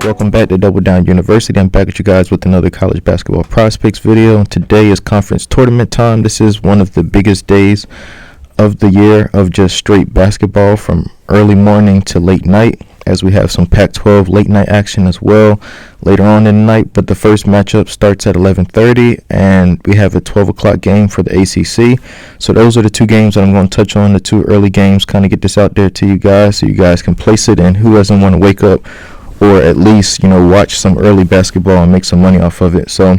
Welcome back to Double Down University. I'm back with you guys with another college basketball prize picks video. Today is conference tournament time. This is one of the biggest days of the year of just straight basketball from early morning to late night, as we have some Pac-12 late night action as well later on in the night. But the first matchup starts at 11:30, and we have a 12 o'clock game for the ACC. So those are the two games that I'm going to touch on, the two early games, kind of get this out there to you guys so you guys can place it. And who doesn't want to wake up or at least, watch some early basketball and make some money off of it? So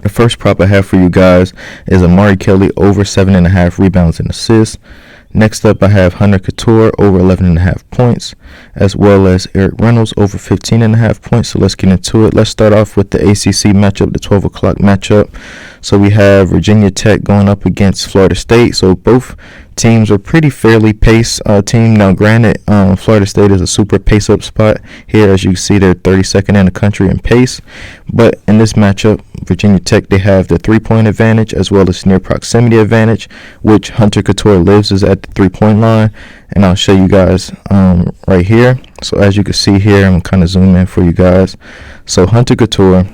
the first prop I have for you guys is Amari Kelly over 7.5 rebounds and assists. Next up, I have Hunter Couture over 11.5 points, as well as Eric Reynolds over 15.5 points. So let's get into it. Let's start off with the ACC matchup, the 12 o'clock matchup. So we have Virginia Tech going up against Florida State. So both teams are pretty fairly paced team. Now, granted, Florida State is a super pace-up spot here. As you see, they're 32nd in the country in pace. But in this matchup, Virginia Tech, they have the three-point advantage as well as near proximity advantage, which Hunter Couture lives is at the three-point line. And I'll show you guys right here. So as you can see here, I'm kind of zoom in for you guys. So Hunter Couture,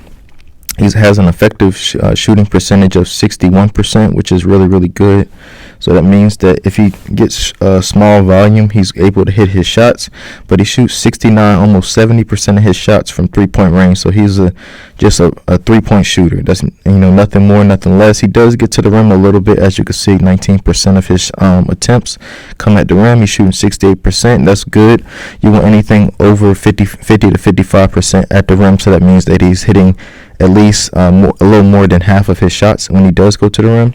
he has an effective shooting percentage of 61%, which is really, really good. So that means that if he gets a small volume, he's able to hit his shots. But he shoots 69, almost 70% of his shots from three-point range. So he's just a three-point shooter. That's nothing more, nothing less. He does get to the rim a little bit, as you can see. 19% of his attempts come at the rim. He's shooting 68%. That's good. You want anything over 50 to 55% at the rim. So that means that he's hitting at least a little more than half of his shots when he does go to the rim.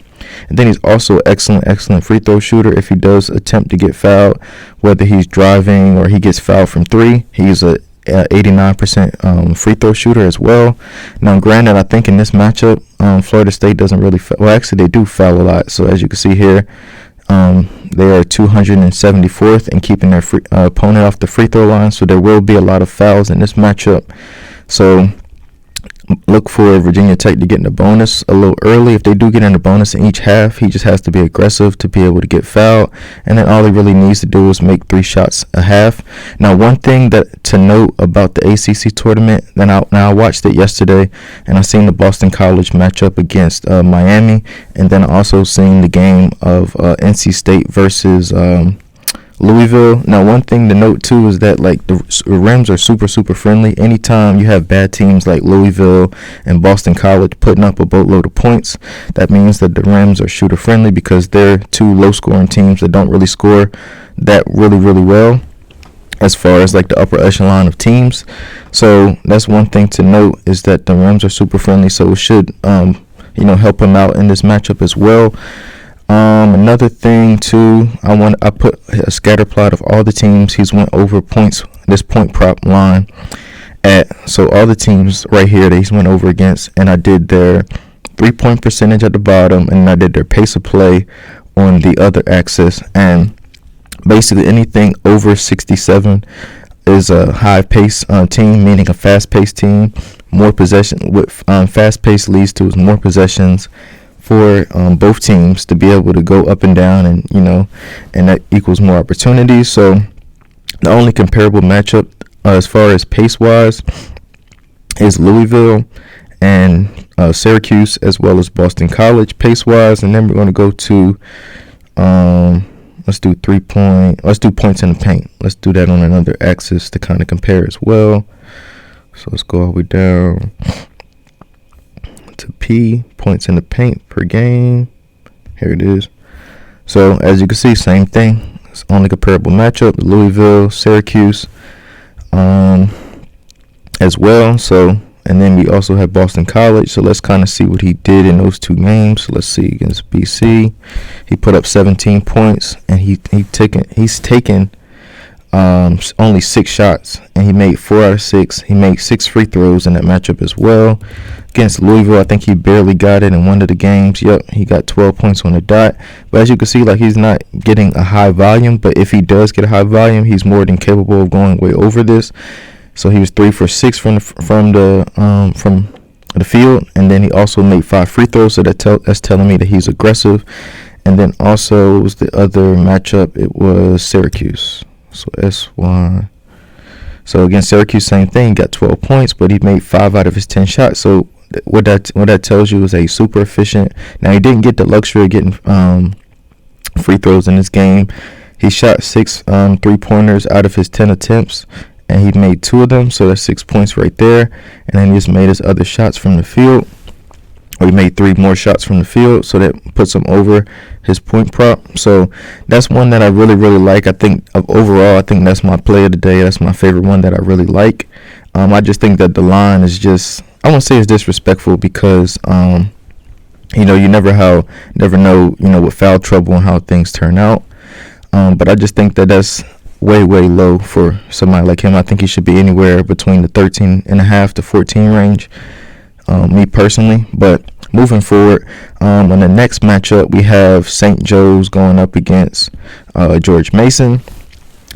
And then he's also an excellent free throw shooter. If he does attempt to get fouled, whether he's driving or he gets fouled from three, he's a 89% free throw shooter as well. Now, granted, I think in this matchup, Florida State doesn't really actually they do foul a lot. So as you can see here, they are 274th in keeping their opponent off the free throw line. So there will be a lot of fouls in this matchup. So look for Virginia Tech to get in the bonus a little early. If they do get in the bonus in each half, he just has to be aggressive to be able to get fouled. And then all he really needs to do is make 3 shots a half. Now, one thing that to note about the ACC tournament, I watched it yesterday, and I seen the Boston College matchup against Miami, and then I also seen the game of NC State versus Louisville. Now, one thing to note too is that the rims are super friendly. Anytime you have bad teams like Louisville and Boston College putting up a boatload of points, that means that the rims are shooter friendly, because they're two low scoring teams that don't really score that really well as far as the upper echelon of teams. So that's one thing to note, is that the rims are super friendly. So it should help him out in this matchup as well. Another thing too, I put a scatter plot of all the teams he's went over points, this point prop line at. So all the teams right here that he's went over against, and I did their 3-point percentage at the bottom, and I did their pace of play on the other axis. And basically anything over 67 is a high pace team, meaning a fast paced team. More possession, what fast pace leads to is more possessions for both teams to be able to go up and down, and and that equals more opportunities. So the only comparable matchup as far as pace wise is Louisville and Syracuse, as well as Boston College pace wise. And then we're going to go to let's do points in the paint. Let's do that on another axis to kind of compare as well. So let's go all the way down to P, points in the paint per game. Here it is. So as you can see, same thing. It's only comparable matchup, Louisville, Syracuse as well. So, and then we also have Boston College. So let's kind of see what he did in those two games. So let's see, against BC, he put up 17 points, and he's taken only 6 shots, and he made 4 out of 6. He made 6 free throws in that matchup as well. Against Louisville, I think he barely got it in one of the games. Yep, he got 12 points on the dot. But as you can see, he's not getting a high volume. But if he does get a high volume, he's more than capable of going way over this. So he was 3 for 6 from the field, and then he also made 5 free throws. So that's telling me that he's aggressive. And then also was the other matchup. It was Syracuse. So SY. So against Syracuse, same thing. He got 12 points, but he made 5 out of his 10 shots. So what that tells you is a super efficient. Now, he didn't get the luxury of getting free throws in this game. He shot 6 3-pointers out of his 10 attempts, and he made 2 of them. So that's 6 points right there. And then he just made his other shots from the field. Or he made 3 more shots from the field, so that puts him over his point prop. So that's one that I really, really like. I think overall, I think that's my play of the day. That's my favorite one that I really like. I just think that the line is just, I won't say it's disrespectful because, you never know, with foul trouble and how things turn out. But I just think that that's way, way low for somebody like him. I think he should be anywhere between the 13.5 to 14 range. Me personally, but moving forward, on the next matchup, we have St. Joe's going up against George Mason.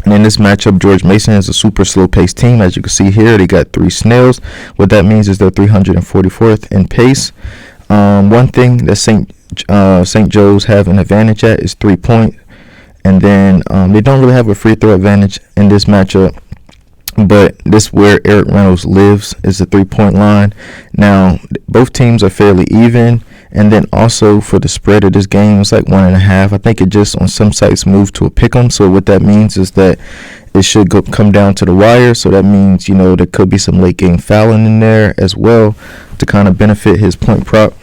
And in this matchup, George Mason is a super slow-paced team. As you can see here, they got 3 snails. What that means is they're 344th in pace. One thing that St. Joe's have an advantage at is 3-point. And then they don't really have a free throw advantage in this matchup. But this where Eric Reynolds lives is the 3-point line. Now, both teams are fairly even. And then also for the spread of this game, it's like 1.5. I think it just on some sites moved to a pick'em. So what that means is that it should come down to the wire. So that means, there could be some late game fouling in there as well to kind of benefit his point prop.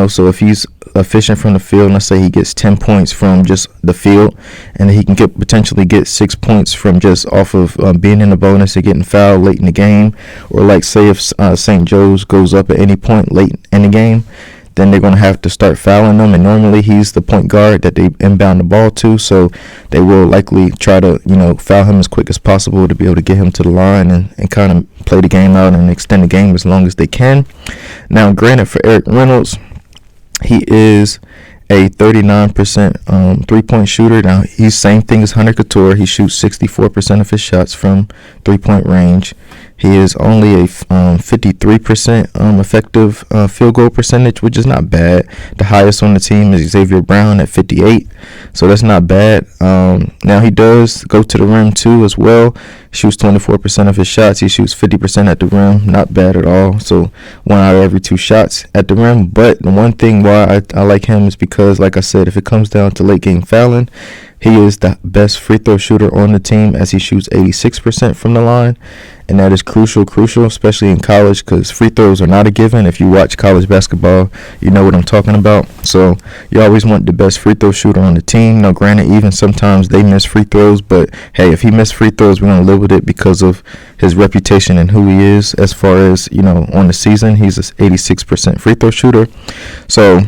So if he's efficient from the field, let's say he gets 10 points from just the field, and he can potentially get 6 points from just off of being in the bonus and getting fouled late in the game, or like say if St. Joe's goes up at any point late in the game, then they're going to have to start fouling them, and normally he's the point guard that they inbound the ball to, so they will likely try to foul him as quick as possible to be able to get him to the line and kind of play the game out and extend the game as long as they can. Now, granted, for Eric Reynolds, he is a 39% three-point shooter. Now, he's same thing as Hunter Couture. He shoots 64% of his shots from three-point range. He is only a 53% effective field goal percentage, which is not bad. The highest on the team is Xavier Brown at 58, so that's not bad. Now, he does go to the rim, too, as well. Shoots 24% of his shots. He shoots 50% at the rim. Not bad at all. So 1 out of every 2 shots at the rim. But the one thing why I like him is because, like I said, if it comes down to late game fouling, he is the best free throw shooter on the team as he shoots 86% from the line. And that is crucial, especially in college, because free throws are not a given. If you watch college basketball, you know what I'm talking about. So you always want the best free throw shooter on the team. Now, granted, even sometimes they miss free throws, but hey, if he missed free throws, we're going to live with it because of his reputation and who he is as far as, on the season. He's an 86% free throw shooter. So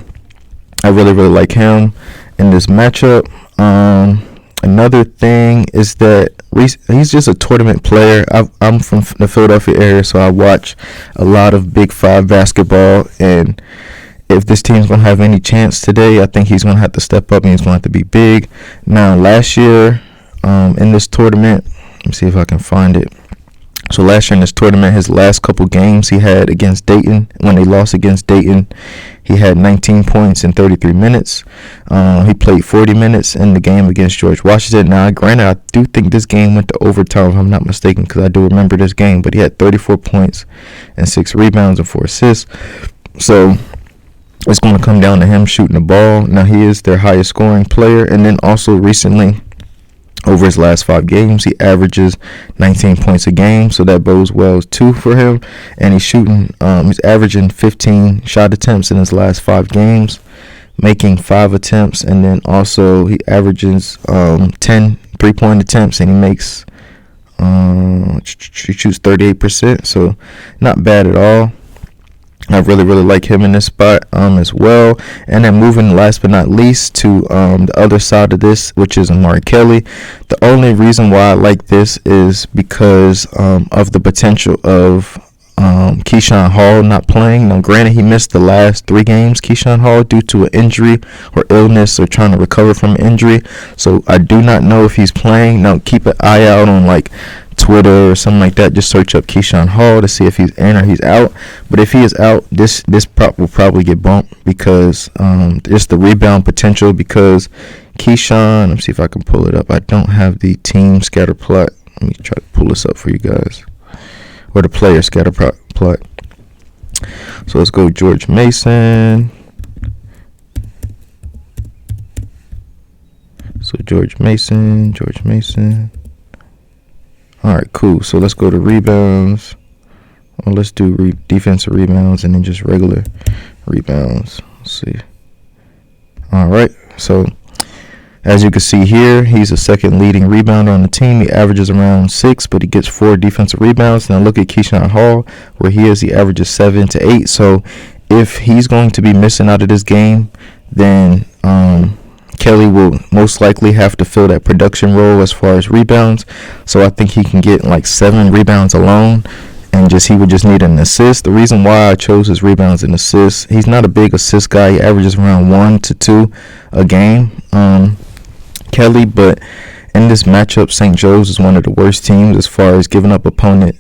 I really, really like him in this matchup. Another thing is that he's just a tournament player. I'm from the Philadelphia area, so I watch a lot of Big 5 basketball, and if this team's going to have any chance today, I think he's going to have to step up and he's going to have to be big. Now, last year in this tournament, let me see if I can find it. So last year in this tournament, his last couple games he had against Dayton, when they lost against Dayton, he had 19 points in 33 minutes. He played 40 minutes in the game against George Washington. Now, granted, I do think this game went to overtime, if I'm not mistaken, because I do remember this game. But he had 34 points and 6 rebounds and 4 assists. So it's going to come down to him shooting the ball. Now, he is their highest scoring player. And then also recently, over his last 5 games, he averages 19 points a game, so that bodes well too for him. And he's averaging 15 shot attempts in his last 5 games, making 5 attempts, and then also he averages 10 3-point attempts, and he makes he shoots 38%, so not bad at all. I really, really like him in this spot as well. And then moving last but not least to the other side of this, which is Amari Kelly. The only reason why I like this is because of the potential of Keyshawn Hall not playing. Now, granted, he missed the last 3 games, Keyshawn Hall, due to an injury or illness or trying to recover from an injury. So I do not know if he's playing. Now, keep an eye out on Twitter or something like that. Just search up Keyshawn Hall to see if he's in or he's out. But if he is out, this prop will probably get bumped because it's the rebound potential, because Keyshawn, let me see if I can pull it up. I don't have the team scatter plot. Let me try to pull this up for you guys. or the player scatter plot. So let's go George Mason. So George Mason. All right, cool. So let's go to rebounds. Well, let's do defensive rebounds and then just regular rebounds. Let's see. All right. So as you can see here, he's a second leading rebounder on the team. He averages around 6, but he gets 4 defensive rebounds. Now look at Keyshawn Hall, where he averages 7 to 8. So if he's going to be missing out of this game, then Kelly will most likely have to fill that production role as far as rebounds. So I think he can get like 7 rebounds alone, and he would just need an assist. The reason why I chose his rebounds and assists, he's not a big assist guy. He averages around 1 to 2 a game, Kelly. But in this matchup, St. Joe's is one of the worst teams as far as giving up opponent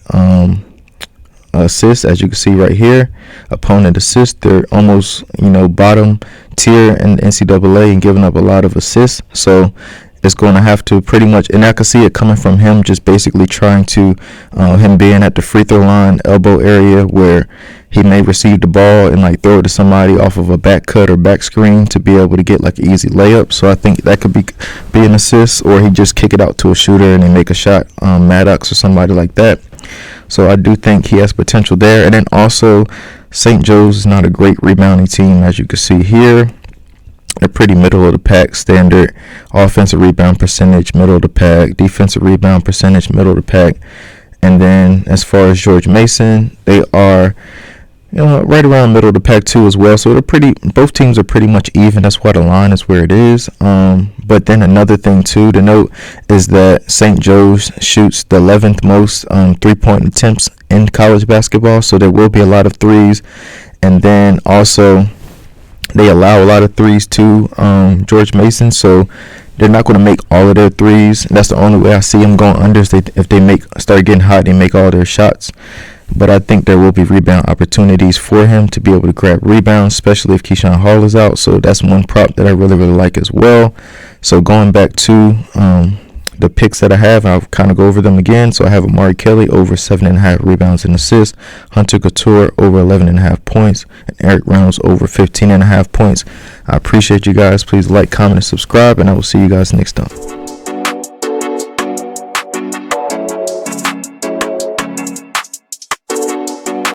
assists. As you can see right here, opponent assists, they're almost bottom tier in the NCAA and giving up a lot of assists. So it's going to have to pretty much, and I can see it coming from him, just basically trying to him being at the free throw line, elbow area, where he may receive the ball and like throw it to somebody off of a back cut or back screen to be able to get like an easy layup. So I think that could be an assist, or he just kick it out to a shooter and then make a shot, Maddox or somebody like that. So I do think he has potential there. And then also, St. Joe's is not a great rebounding team, as you can see here. They're pretty middle of the pack standard. Offensive rebound percentage, middle of the pack. Defensive rebound percentage, middle of the pack. And then as far as George Mason, they are right around middle of the pack too as well. So both teams are pretty much even. That's why the line is where it is. But then another thing too to note is that St. Joe's shoots the 11th most 3-point attempts in college basketball. So there will be a lot of threes. And then also they allow a lot of threes to George Mason. So they're not going to make all of their threes. That's the only way I see them going under. If they start getting hot, they make all their shots. But I think there will be rebound opportunities for him to be able to grab rebounds, especially if Keyshawn Hall is out. So that's one prop that I really, really like as well. So going back to the picks that I have, I'll kind of go over them again. So I have Amari Kelly over 7.5 rebounds and assists, Hunter Couture over 11.5 points, and Eric Reynolds over 15.5 points. I appreciate you guys. Please like, comment, and subscribe, and I will see you guys next time.